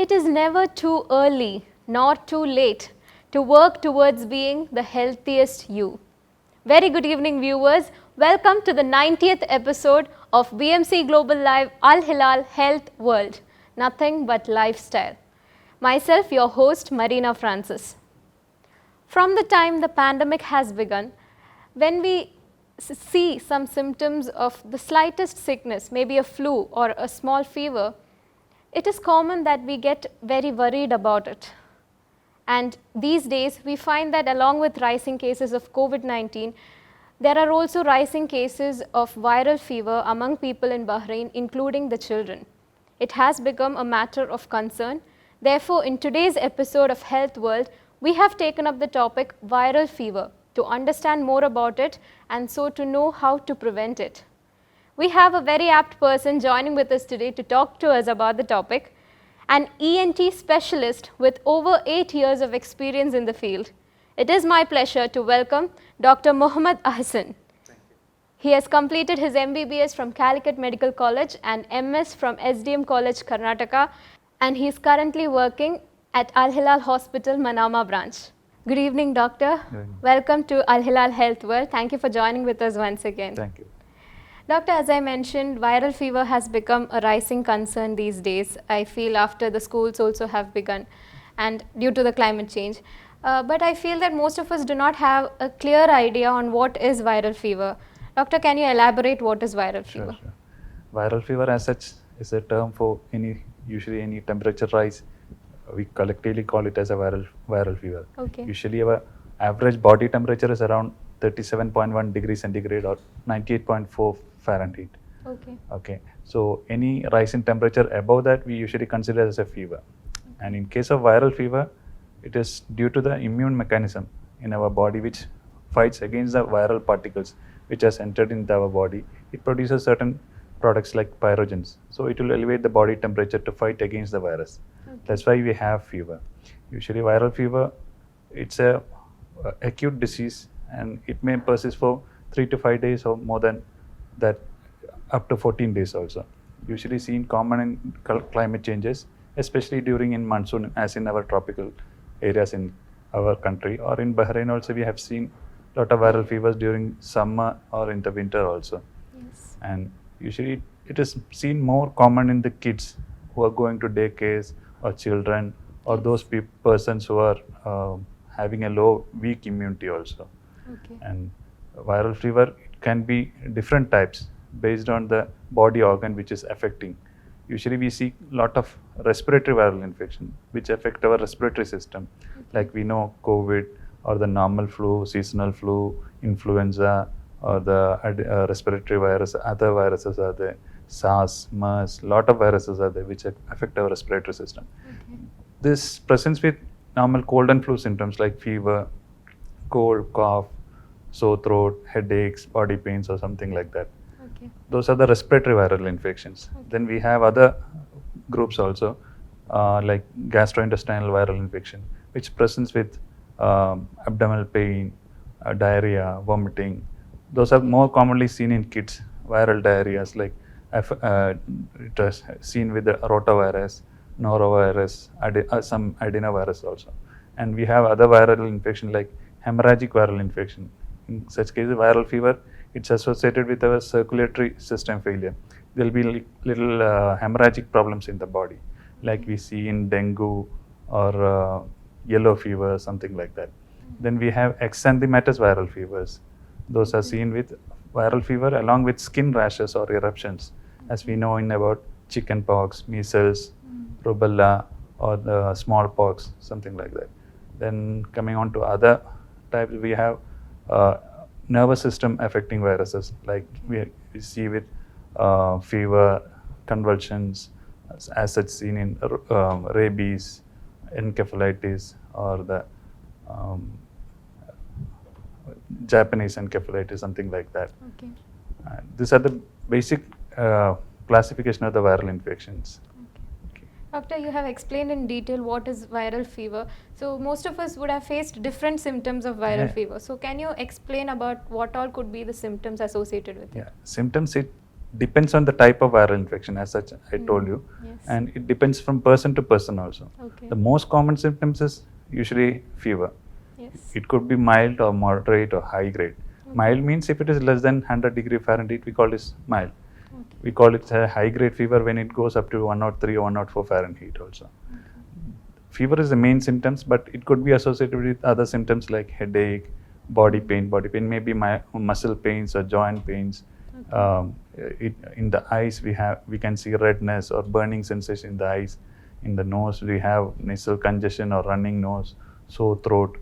It is never too early nor too late to work towards being the healthiest you. Very good evening, viewers. Welcome to the 90th episode of BMC Global Live AL-HILAL Health World. Nothing but lifestyle. Myself, your host, Marina Francis. From the time the pandemic has begun, when we see some symptoms of the slightest sickness, maybe a flu or a small fever, it is common that we get very worried about it. And these days, we find that along with rising cases of COVID-19, there are also rising cases of viral fever among people in Bahrain, including the children. It has become a matter of concern. Therefore, in today's episode of Health World, we have taken up the topic viral fever to understand more about it and so to know how to prevent it. We have a very apt person joining with us today to talk to us about the topic, an ENT specialist with over 8 years of experience in the field. It is my pleasure to welcome Dr. Muhammed Ahsan. He has completed his MBBS from Calicut Medical College and MS from SDM College, Karnataka, and he is currently working at Al-HILAL Hospital, Manama branch. Good evening, doctor. Welcome to Al-HILAL Health World. Thank you for joining with us once again. Thank you. Doctor, as I mentioned, viral fever has become a rising concern these days. I feel after the schools also have begun and due to the climate change. But I feel that most of us do not have a clear idea on what is viral fever. Doctor, can you elaborate what is viral fever? Sure. Viral fever as such is a term for usually any temperature rise. We collectively call it as a viral fever. Okay. Usually our average body temperature is around 37.1 degrees centigrade or 98.4 Fahrenheit. Okay. So any rise in temperature above that we usually consider as a fever. And in case of viral fever, it is due to the immune mechanism in our body which fights against the viral particles which has entered into our body. It produces certain products like pyrogens. So it will elevate the body temperature to fight against the virus. Okay. That's why we have fever. Usually viral fever, it's a acute disease and it may persist for 3 to 5 days or more than that, up to 14 days also. Usually seen common in climate changes, especially during in monsoon as in our tropical areas in our country, or in Bahrain also we have seen a lot of viral fevers during summer or in the winter also. Yes. And usually it is seen more common in the kids who are going to daycares or children or those persons who are having a weak immunity also. Okay. And viral fever, it can be different types based on the body organ which is affecting. Usually we see a lot of respiratory viral infection which affect our respiratory system. Okay. Like we know COVID or the normal flu, seasonal flu, influenza or the respiratory virus, other viruses are there, SARS, MERS, lot of viruses are there which affect our respiratory system. Okay. This presents with normal cold and flu symptoms like fever, cold, cough, sore throat, headaches, body pains or something like that. Okay. Those are the respiratory viral infections. Okay. Then we have other groups also like gastrointestinal viral infection which presents with abdominal pain, diarrhea, vomiting. Those are more commonly seen in kids. Viral diarrheas like it is seen with the rotavirus, norovirus, some adenovirus also. And we have other viral infection like hemorrhagic viral infection. In such cases, viral fever, it's associated with our circulatory system failure. There will be little hemorrhagic problems in the body, like we see in dengue or yellow fever, something like that. Then we have exanthematous viral fevers. Those are seen with viral fever along with skin rashes or eruptions, as we know in about chicken pox, measles, rubella, or the smallpox, something like that. Then coming on to other types, we have nervous system affecting viruses like we see with fever, convulsions, as such seen in rabies, encephalitis, or the Japanese encephalitis, something like that. Okay. These are the basic classification of the viral infections. Doctor, you have explained in detail what is viral fever. So most of us would have faced different symptoms of viral Yeah. fever. So can you explain about what all could be the symptoms associated with it? Yeah, symptoms, it depends on the type of viral infection, as such I told you, Yes. and it depends from person to person also. Okay. The most common symptoms is usually fever. Yes. It could be mild or moderate or high grade. Mild means if it is less than 100 degree Fahrenheit, we call it mild. Okay. We call it a high grade fever when it goes up to 103 or 104 Fahrenheit also. Fever is the main symptoms, but it could be associated with other symptoms like headache, body pain. Body pain may be muscle pains or joint pains. In the eyes, we can see redness or burning sensation in the eyes. In the nose, we have nasal congestion or running nose, sore throat,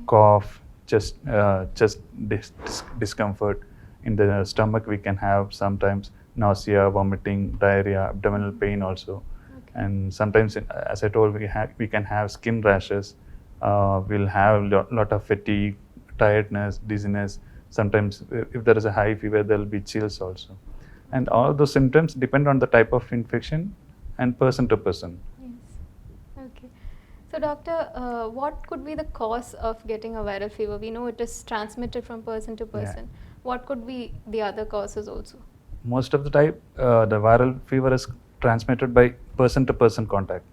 cough, chest discomfort. In the stomach, we can have sometimes nausea, vomiting, diarrhea, abdominal pain also. And sometimes, as I told, we can have skin rashes. We'll have lot of fatigue, tiredness, dizziness. Sometimes, if there is a high fever, there will be chills also. And all those symptoms depend on the type of infection and person to person. Yes. Okay. So, doctor, what could be the cause of getting a viral fever? We know it is transmitted from person to person. What could be the other causes also? Most of the time, the viral fever is transmitted by person to person contact.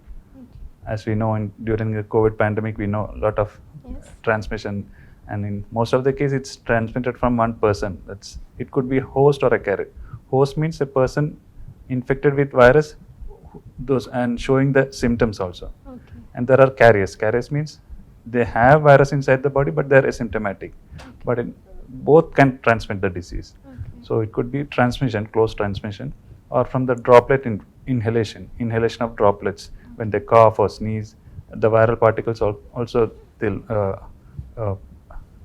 As we know, during the COVID pandemic, we know a lot of transmission, and in most of the case, it's transmitted from one person. It could be a host or a carrier. Host means a person infected with virus, and showing the symptoms also. Okay. And there are carriers. Carriers means they have virus inside the body, but they're asymptomatic. But both can transmit the disease. So it could be transmission, close transmission, or from the droplet inhalation of droplets. When they cough or sneeze, the viral particles also they'll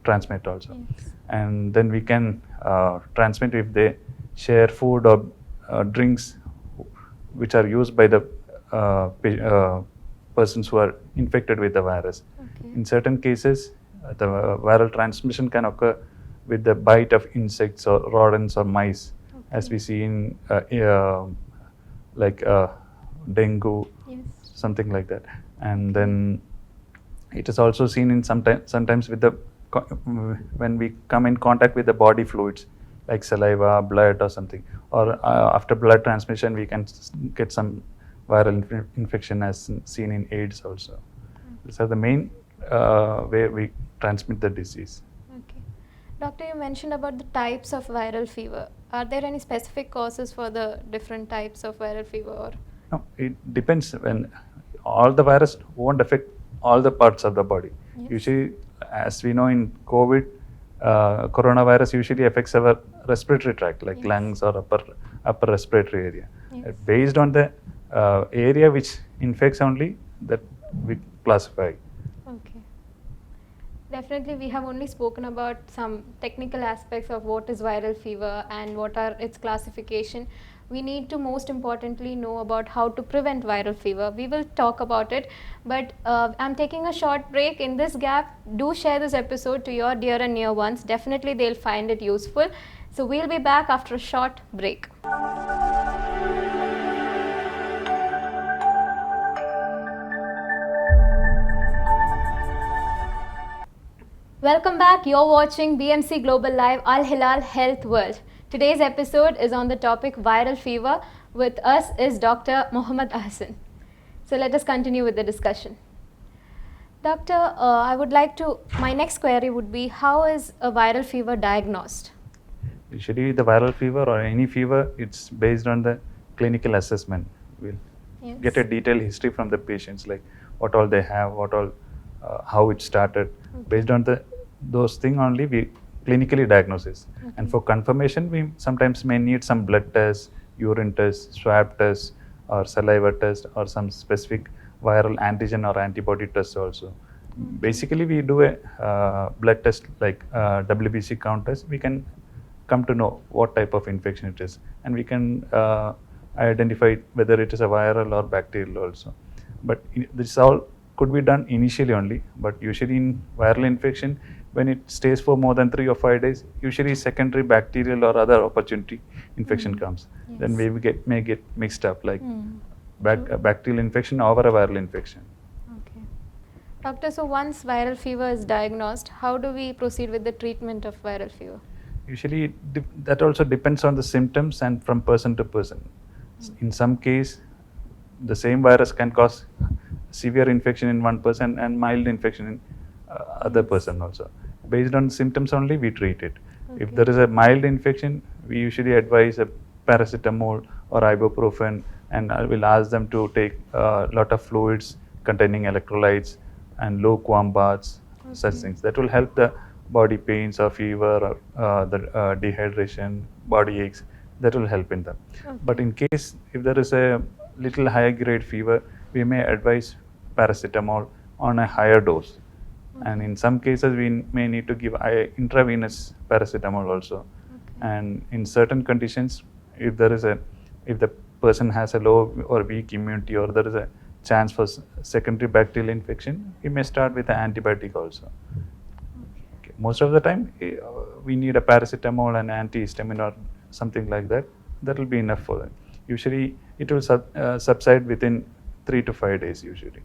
transmit also. Yes. And then we can transmit if they share food or drinks which are used by the persons who are infected with the virus. Okay. In certain cases, the viral transmission can occur with the bite of insects or rodents or mice, as we see in dengue, something like that. And then it is also seen in sometimes with when we come in contact with the body fluids like saliva, blood or something, or after blood transmission we can get some viral infection as seen in AIDS also. These are the main way we transmit the disease. Okay. Doctor, you mentioned about the types of viral fever. Are there any specific causes for the different types of viral fever? Or? No, it depends. When all the virus won't affect all the parts of the body. Usually, as we know in COVID, coronavirus usually affects our respiratory tract, like lungs or upper respiratory area. Based on the area which infects only, that we classify. Okay. Definitely, we have only spoken about some technical aspects of what is viral fever and what are its classification. We need to most importantly know about how to prevent viral fever. We will talk about it, but I'm taking a short break. In this gap, do share this episode to your dear and near ones. Definitely they'll find it useful. So we'll be back after a short break. Welcome back. You're watching BMC Global Live AL-HILAL Health World. Today's episode is on the topic viral fever. With us is Dr. Muhammed Ahsan. So let us continue with the discussion. Doctor, my next query would be, how is a viral fever diagnosed? Usually the viral fever or any fever, it's based on the clinical assessment. We'll get a detailed history from the patients, like what all they have, how it started. Based on those things only, we clinically diagnose it. And for confirmation, we sometimes may need some blood tests, urine tests, swab tests, or saliva test, or some specific viral antigen or antibody tests also. Basically, we do a blood test like WBC count test. We can come to know what type of infection it is, and we can identify whether it is a viral or bacterial also. But this all could be done initially only, but usually in viral infection, when it stays for more than 3 or 5 days, usually secondary bacterial or other opportunity infection comes. Then we may get mixed up, like bacterial infection or a viral infection. Okay. Doctor, so once viral fever is diagnosed, how do we proceed with the treatment of viral fever? Usually that also depends on the symptoms and from person to person. In some case, the same virus can cause severe infection in one person and mild infection in other person also. Based on symptoms only, we treat it. If there is a mild infection, we usually advise a paracetamol or ibuprofen, and I will ask them to take a lot of fluids containing electrolytes and lukewarm baths, such things. That will help the body pains or fever or the dehydration, body aches. That will help in them. But in case if there is a little higher grade fever, we may advise paracetamol on a higher dose. And in some cases, we may need to give intravenous paracetamol also. And in certain conditions, if the person has a low or weak immunity, or there is a chance for secondary bacterial infection, we may start with an antibiotic also. Okay. Most of the time, we need a paracetamol and antihistamine or something like that. That will be enough for them. Usually, it will subside within 3 to 5 days usually.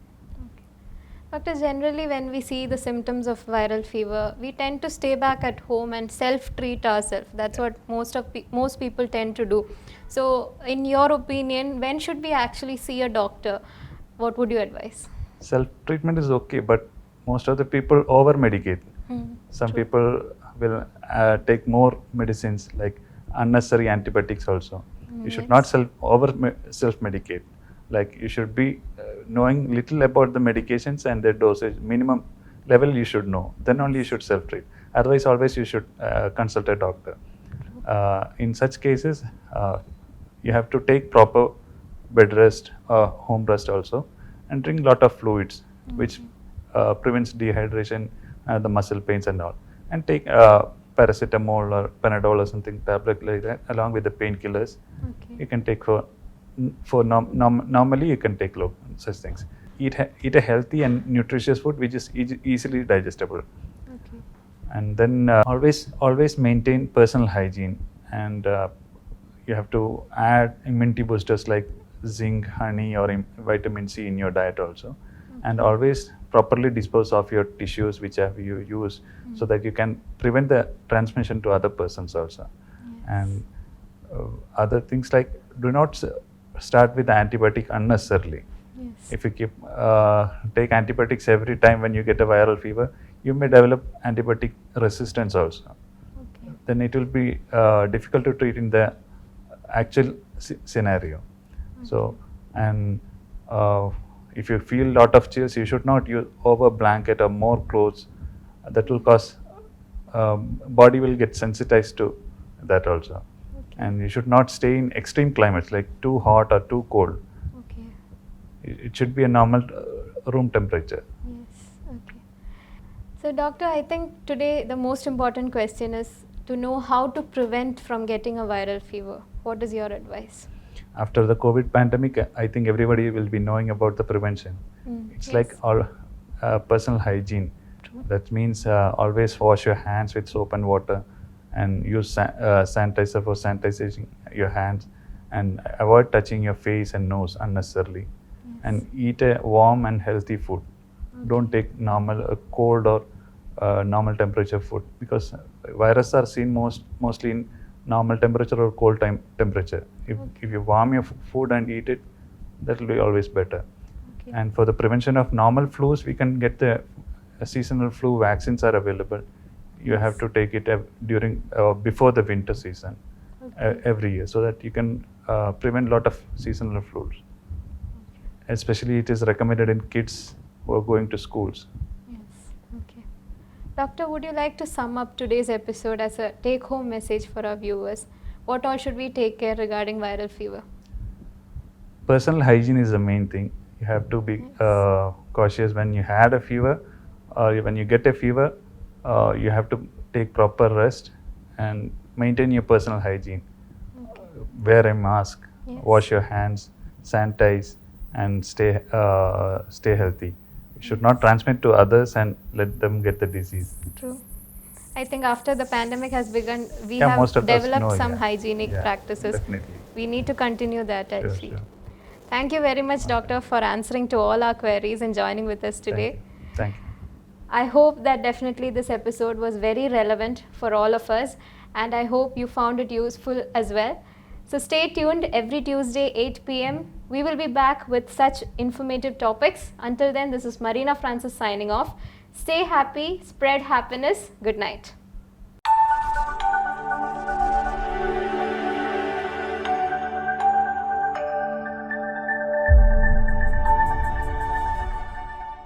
Doctor, generally when we see the symptoms of viral fever, we tend to stay back at home and self-treat ourselves. That's what most people tend to do. So, in your opinion, when should we actually see a doctor? What would you advise? Self-treatment is okay, but most of the people over-medicate. Some people will take more medicines, like unnecessary antibiotics also. You should not self-medicate. Like, you should be knowing little about the medications and their dosage, minimum level you should know. Then only you should self-treat. Otherwise, always you should consult a doctor. In such cases, you have to take proper bed rest, home rest also, and drink lot of fluids, which prevents dehydration, the muscle pains and all. And take paracetamol or Panadol or something, tablet like that, along with the painkillers. You can take normally you can take such things. Eat a healthy and nutritious food which is easily digestible. And then always maintain personal hygiene, and you have to add immunity boosters like zinc, honey, or vitamin C in your diet also. And always properly dispose of your tissues which you use, so that you can prevent the transmission to other persons also. And other things like, do not start with the antibiotic unnecessarily. If you take antibiotics every time when you get a viral fever, you may develop antibiotic resistance also. Then it will be difficult to treat in the actual scenario. So, and if you feel lot of chills, you should not use over blanket or more clothes. That will cause body will get sensitized to that also. And you should not stay in extreme climates like too hot or too cold. It should be a normal room temperature. So doctor, I think today the most important question is to know how to prevent from getting a viral fever. What is your advice? After the COVID pandemic, I think everybody will be knowing about the prevention. It's like all personal hygiene. That means always wash your hands with soap and water, and use sanitizer for sanitizing your hands, and avoid touching your face and nose unnecessarily. And eat a warm and healthy food. Don't take cold or normal temperature food, because viruses are seen mostly in normal temperature or cold temperature. If you warm your food and eat it, that will be always better. And for the prevention of normal flus, we can get the seasonal flu vaccines are available. You have to take it during before the winter season every year, so that you can prevent a lot of seasonal flus. Especially it is recommended in kids who are going to schools. Doctor, would you like to sum up today's episode as a take-home message for our viewers? What all should we take care regarding viral fever? Personal hygiene is the main thing. You have to be cautious when you had a fever, or when you get a fever. You have to take proper rest and maintain your personal hygiene. Wear a mask, wash your hands, sanitize, and stay healthy. You should not transmit to others and let them get the disease. True. I think after the pandemic has begun, we have developed some hygienic practices. Definitely. We need to continue that, I feel. Thank you very much, Doctor, for answering to all our queries and joining with us today. Thank you. I hope that definitely this episode was very relevant for all of us. and I hope you found it useful as well. So stay tuned every Tuesday 8 p.m. We will be back with such informative topics. Until then, this is Marina Francis signing off. Stay happy, spread happiness. Good night.